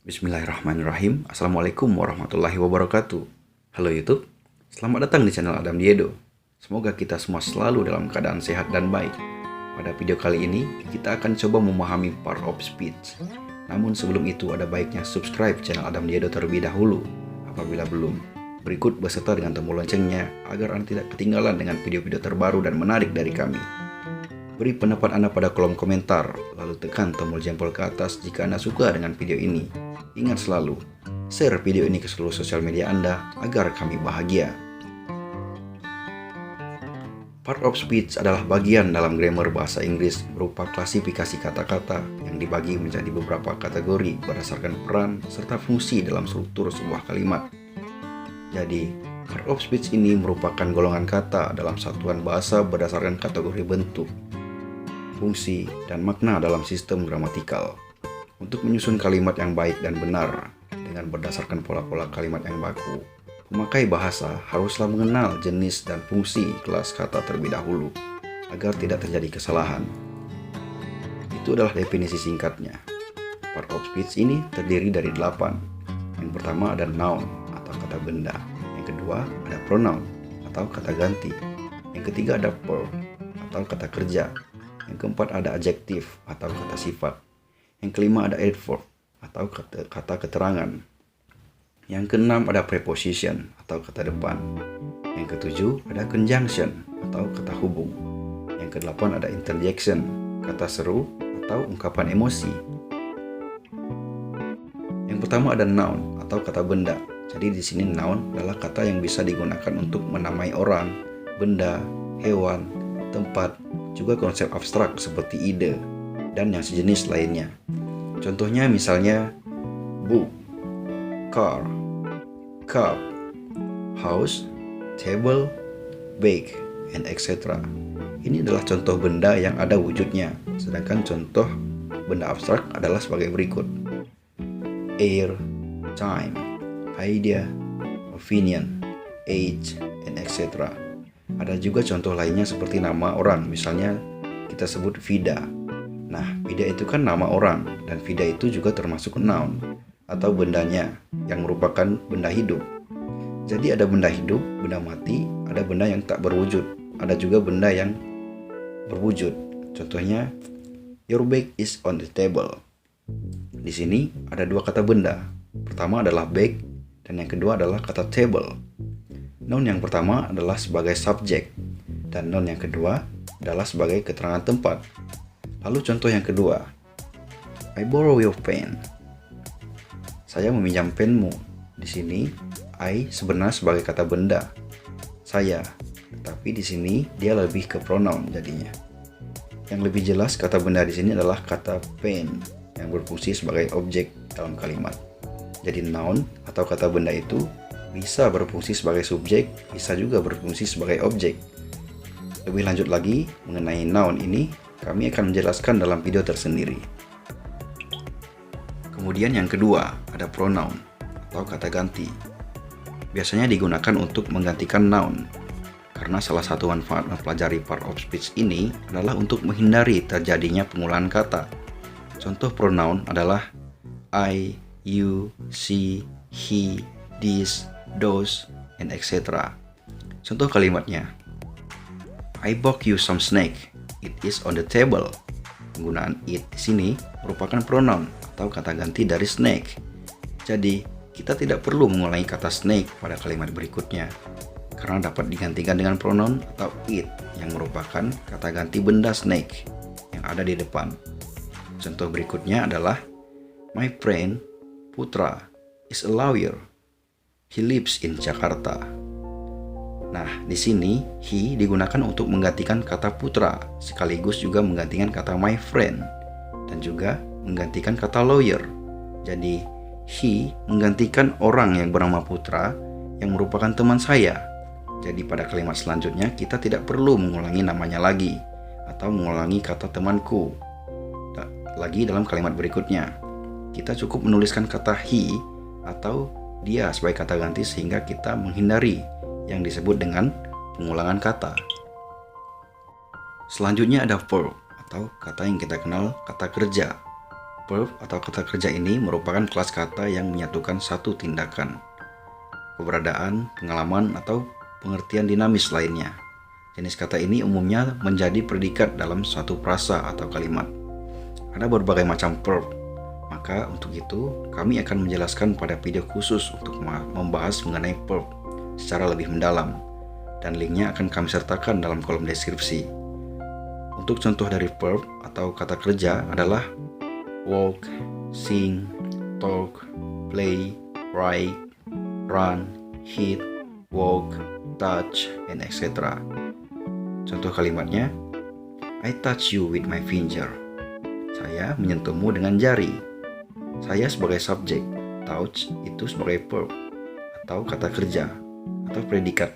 Bismillahirrahmanirrahim. Assalamualaikum warahmatullahi wabarakatuh. Halo YouTube, selamat datang di channel Adam Diedo. Semoga kita semua selalu dalam keadaan sehat dan baik. Pada video kali ini, kita akan coba memahami part of speech. Namun sebelum itu ada baiknya subscribe channel Adam Diedo terlebih dahulu. Apabila belum, berikut beserta dengan tombol loncengnya agar Anda tidak ketinggalan dengan video-video terbaru dan menarik dari kami. Beri pendapat Anda pada kolom komentar, lalu tekan tombol jempol ke atas jika Anda suka dengan video ini. Ingat selalu, share video ini ke seluruh sosial media Anda agar kami bahagia. Part of speech adalah bagian dalam grammar bahasa Inggris berupa klasifikasi kata-kata yang dibagi menjadi beberapa kategori berdasarkan peran serta fungsi dalam struktur sebuah kalimat. Jadi, part of speech ini merupakan golongan kata dalam satuan bahasa berdasarkan kategori bentuk, fungsi, dan makna dalam sistem gramatikal. Untuk menyusun kalimat yang baik dan benar dengan berdasarkan pola-pola kalimat yang baku, pemakai bahasa haruslah mengenal jenis dan fungsi kelas kata terlebih dahulu agar tidak terjadi kesalahan. Itu adalah definisi singkatnya. Part of speech ini terdiri dari 8. Yang pertama ada noun atau kata benda. Yang kedua ada pronoun atau kata ganti. Yang ketiga ada verb atau kata kerja. Yang keempat ada adjektif atau kata sifat. Yang kelima ada adverb atau kata keterangan. Yang keenam ada preposition atau kata depan. Yang ketujuh ada conjunction atau kata hubung. Yang kedelapan ada interjection, kata seru atau ungkapan emosi. Yang pertama ada noun atau kata benda. Jadi di sini noun adalah kata yang bisa digunakan untuk menamai orang, benda, hewan, tempat, juga konsep abstrak seperti ide dan yang sejenis lainnya. Contohnya misalnya book, car, cup, house, table, bag, and etc. Ini adalah contoh benda yang ada wujudnya, sedangkan contoh benda abstrak adalah sebagai berikut: air, time, idea, opinion, age, and etc. Ada juga contoh lainnya seperti nama orang, misalnya kita sebut Vida. Nah, Vida itu kan nama orang, dan Vida itu juga termasuk noun atau bendanya yang merupakan benda hidup. Jadi ada benda hidup, benda mati, ada benda yang tak berwujud, ada juga benda yang berwujud. Contohnya, your bag is on the table. Di sini ada dua kata benda. Pertama adalah bag, dan yang kedua adalah kata table. Noun yang pertama adalah sebagai subjek, dan noun yang kedua adalah sebagai keterangan tempat. Lalu contoh yang kedua, I borrow your pen. Saya meminjam penmu. Di sini I sebenarnya sebagai kata benda, saya, tapi di sini dia lebih ke pronoun jadinya. Yang lebih jelas kata benda di sini adalah kata pen yang berfungsi sebagai objek dalam kalimat. Jadi noun atau kata benda itu bisa berfungsi sebagai subjek, bisa juga berfungsi sebagai objek. Lebih lanjut lagi mengenai noun ini, kami akan menjelaskan dalam video tersendiri. Kemudian yang kedua, ada pronoun atau kata ganti. Biasanya digunakan untuk menggantikan noun, karena salah satu manfaat mempelajari part of speech ini adalah untuk menghindari terjadinya pengulangan kata. Contoh pronoun adalah I, you, she, he, this, those, and etc. Contoh kalimatnya, I bought you some snack. It is on the table. Penggunaan it di sini merupakan pronoun atau kata ganti dari snake. Jadi, kita tidak perlu mengulangi kata snake pada kalimat berikutnya karena dapat digantikan dengan pronoun atau it yang merupakan kata ganti benda snake yang ada di depan. Contoh berikutnya adalah my friend Putra is a lawyer. He lives in Jakarta. Nah, di sini he digunakan untuk menggantikan kata putra, sekaligus juga menggantikan kata my friend, dan juga menggantikan kata lawyer. Jadi, he menggantikan orang yang bernama Putra yang merupakan teman saya. Jadi pada kalimat selanjutnya kita tidak perlu mengulangi namanya lagi atau mengulangi kata temanku lagi dalam kalimat berikutnya. Kita cukup menuliskan kata he atau dia sebagai kata ganti sehingga kita menghindari yang disebut dengan pengulangan kata. Selanjutnya ada verb atau kata yang kita kenal kata kerja. Verb atau kata kerja ini merupakan kelas kata yang menyatukan satu tindakan, keberadaan, pengalaman, atau pengertian dinamis lainnya. Jenis kata ini umumnya menjadi predikat dalam suatu frasa atau kalimat. Ada berbagai macam verb, maka untuk itu kami akan menjelaskan pada video khusus untuk membahas mengenai verb secara lebih mendalam, dan linknya akan kami sertakan dalam kolom deskripsi. Untuk contoh dari verb atau kata kerja adalah walk, sing, talk, play, write, run, hit, walk, touch, and etc. Contoh kalimatnya, I touch you with my finger. Saya menyentuhmu dengan jari. Saya sebagai subjek, touch itu sebagai verb atau kata kerja atau predikat.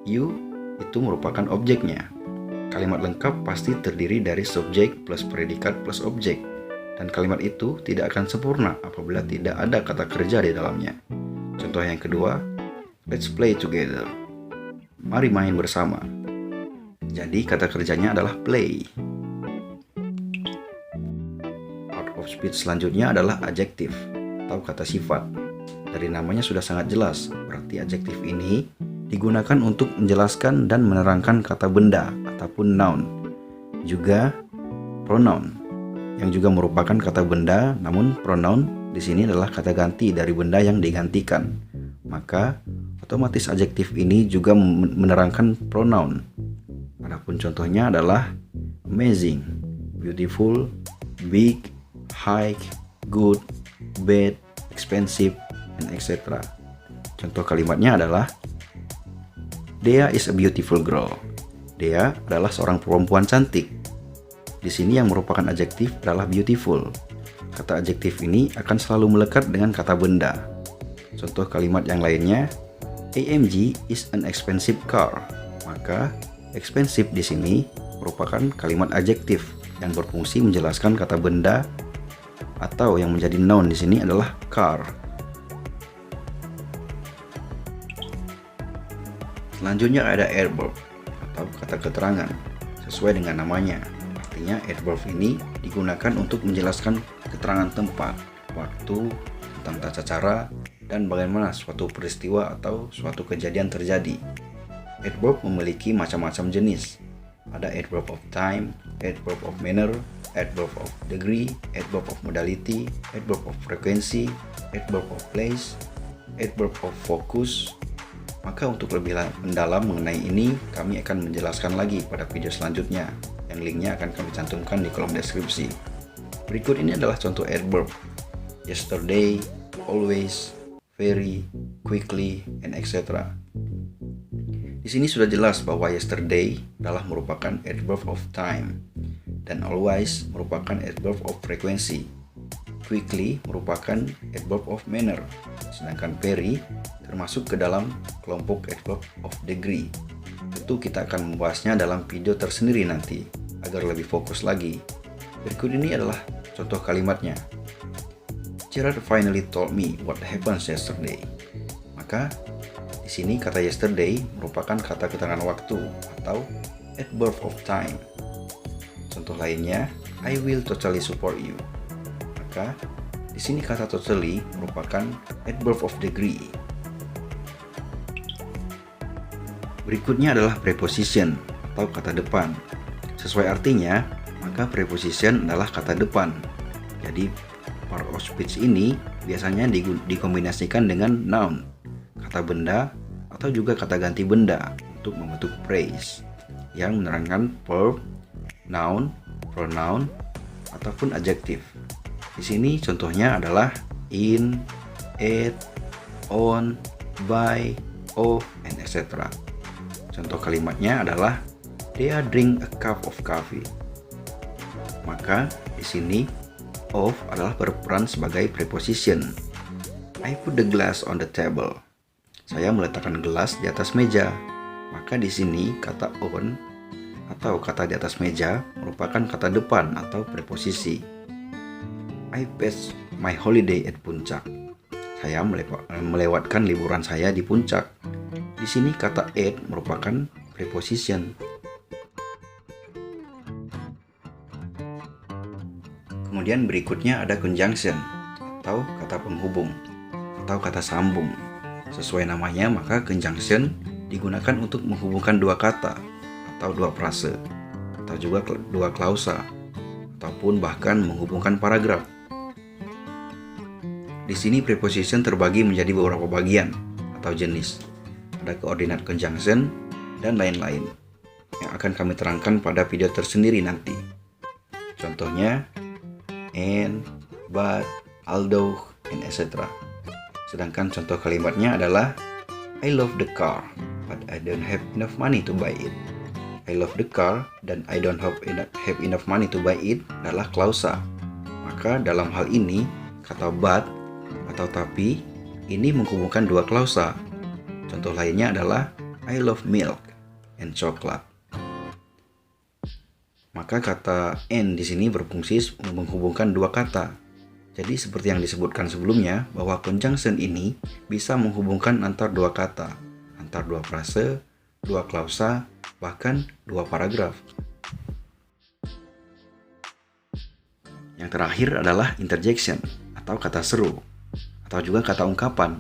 You itu merupakan objeknya. Kalimat lengkap pasti terdiri dari subjek plus predikat plus objek. Dan kalimat itu tidak akan sempurna apabila tidak ada kata kerja di dalamnya. Contoh yang kedua, let's play together. Mari main bersama. Jadi kata kerjanya adalah play. Part of speech selanjutnya adalah adjective atau kata sifat. Dari namanya sudah sangat jelas, berarti adjektif ini digunakan untuk menjelaskan dan menerangkan kata benda ataupun noun. Juga pronoun yang juga merupakan kata benda, namun pronoun di sini adalah kata ganti dari benda yang digantikan. Maka otomatis adjektif ini juga menerangkan pronoun. Adapun contohnya adalah amazing, beautiful, big, high, good, bad, expensive, and etc. Contoh kalimatnya adalah Dea is a beautiful girl. Dea adalah seorang perempuan cantik. Di sini yang merupakan adjektif adalah beautiful. Kata adjektif ini akan selalu melekat dengan kata benda. Contoh kalimat yang lainnya, AMG is an expensive car. Maka expensive di sini merupakan kalimat adjektif yang berfungsi menjelaskan kata benda, atau yang menjadi noun di sini adalah car. Selanjutnya ada adverb atau kata keterangan sesuai dengan namanya. Artinya adverb ini digunakan untuk menjelaskan keterangan tempat, waktu, tentang tata cara, dan bagaimana suatu peristiwa atau suatu kejadian terjadi. Adverb memiliki macam-macam jenis. Ada adverb of time, adverb of manner, adverb of degree, adverb of modality, adverb of frequency, adverb of place, adverb of focus. Maka untuk lebih mendalam mengenai ini, kami akan menjelaskan lagi pada video selanjutnya, yang linknya akan kami cantumkan di kolom deskripsi. Berikut ini adalah contoh adverb: yesterday, always, very, quickly, and etc. Di sini sudah jelas bahwa yesterday adalah merupakan adverb of time, dan always merupakan adverb of frequency. Quickly merupakan adverb of manner, sedangkan very termasuk ke dalam kelompok adverb of degree. Tentu kita akan membahasnya dalam video tersendiri nanti agar lebih fokus lagi. Berikut ini adalah contoh kalimatnya. Gerard finally told me what happened yesterday. Maka di sini kata yesterday merupakan kata keterangan waktu atau adverb of time. Contoh lainnya, I will totally support you. Maka di sini kata totally merupakan adverb of degree. Berikutnya adalah preposition atau kata depan. Sesuai artinya, maka preposition adalah kata depan. Jadi part of speech ini biasanya dikombinasikan dengan noun, kata benda, atau juga kata ganti benda untuk membentuk phrase yang menerangkan verb, noun, pronoun, ataupun adjective. Di sini contohnya adalah in, at, on, by, of, and etc. Contoh kalimatnya adalah Dea drink a cup of coffee. Maka di sini of adalah berperan sebagai preposition. I put the glass on the table. Saya meletakkan gelas di atas meja. Maka di sini kata on atau kata di atas meja merupakan kata depan atau preposisi. I passed my holiday at Puncak. Saya melewatkan liburan saya di Puncak. Di sini kata at merupakan preposition. Kemudian berikutnya ada conjunction atau kata penghubung atau kata sambung. Sesuai namanya, maka conjunction digunakan untuk menghubungkan dua kata atau dua frase atau juga dua klausa ataupun bahkan menghubungkan paragraf. Di sini preposition terbagi menjadi beberapa bagian atau jenis. Ada coordinate conjunction dan lain-lain yang akan kami terangkan pada video tersendiri nanti. Contohnya and, but, although, and etc. Sedangkan contoh kalimatnya adalah I love the car, but I don't have enough money to buy it. I love the car dan I don't have enough money to buy it adalah klausa. Maka dalam hal ini kata but atau tapi ini menghubungkan dua klausa. Contoh lainnya adalah I love milk and chocolate. Maka kata and di sini berfungsi menghubungkan dua kata. Jadi seperti yang disebutkan sebelumnya bahwa conjunction ini bisa menghubungkan antar dua kata, antar dua frase, dua klausa, bahkan dua paragraf. Yang terakhir adalah interjection atau kata seru atau juga kata ungkapan.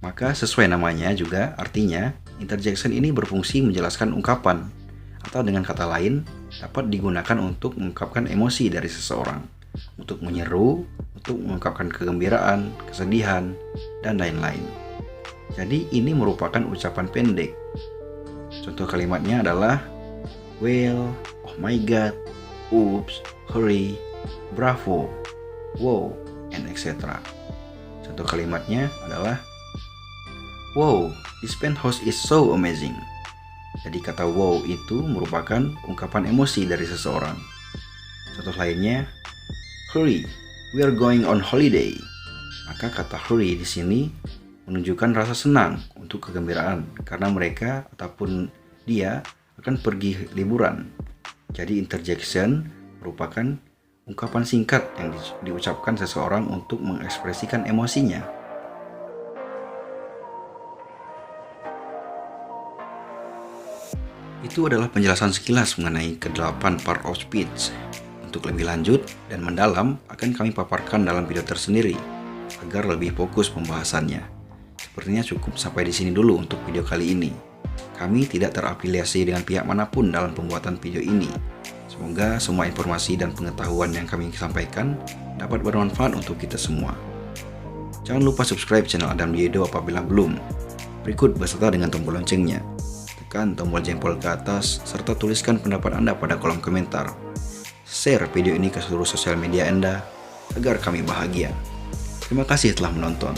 Maka sesuai namanya juga artinya interjection ini berfungsi menjelaskan ungkapan atau dengan kata lain dapat digunakan untuk mengungkapkan emosi dari seseorang, untuk menyeru, untuk mengungkapkan kegembiraan, kesedihan, dan lain-lain. Jadi ini merupakan ucapan pendek. Contoh kalimatnya adalah well, oh my god, oops, hurry, bravo, wow, and etc. Contoh kalimatnya adalah wow, this penthouse is so amazing. Jadi kata wow itu merupakan ungkapan emosi dari seseorang. Contoh lainnya, hurry, we are going on holiday. Maka kata hurry di sini menunjukkan rasa senang untuk kegembiraan karena mereka ataupun dia akan pergi liburan. Jadi interjection merupakan ungkapan singkat yang diucapkan seseorang untuk mengekspresikan emosinya. Itu adalah penjelasan sekilas mengenai ke-8 part of speech. Untuk lebih lanjut dan mendalam akan kami paparkan dalam video tersendiri agar lebih fokus pembahasannya. Sepertinya cukup sampai di sini dulu untuk video kali ini. Kami tidak terafiliasi dengan pihak manapun dalam pembuatan video ini. Semoga semua informasi dan pengetahuan yang kami sampaikan dapat bermanfaat untuk kita semua. Jangan lupa subscribe channel Adam Diedo apabila belum. Berikut beserta dengan tombol loncengnya. Tekan tombol jempol ke atas serta tuliskan pendapat Anda pada kolom komentar. Share video ini ke seluruh sosial media Anda agar kami bahagia. Terima kasih telah menonton.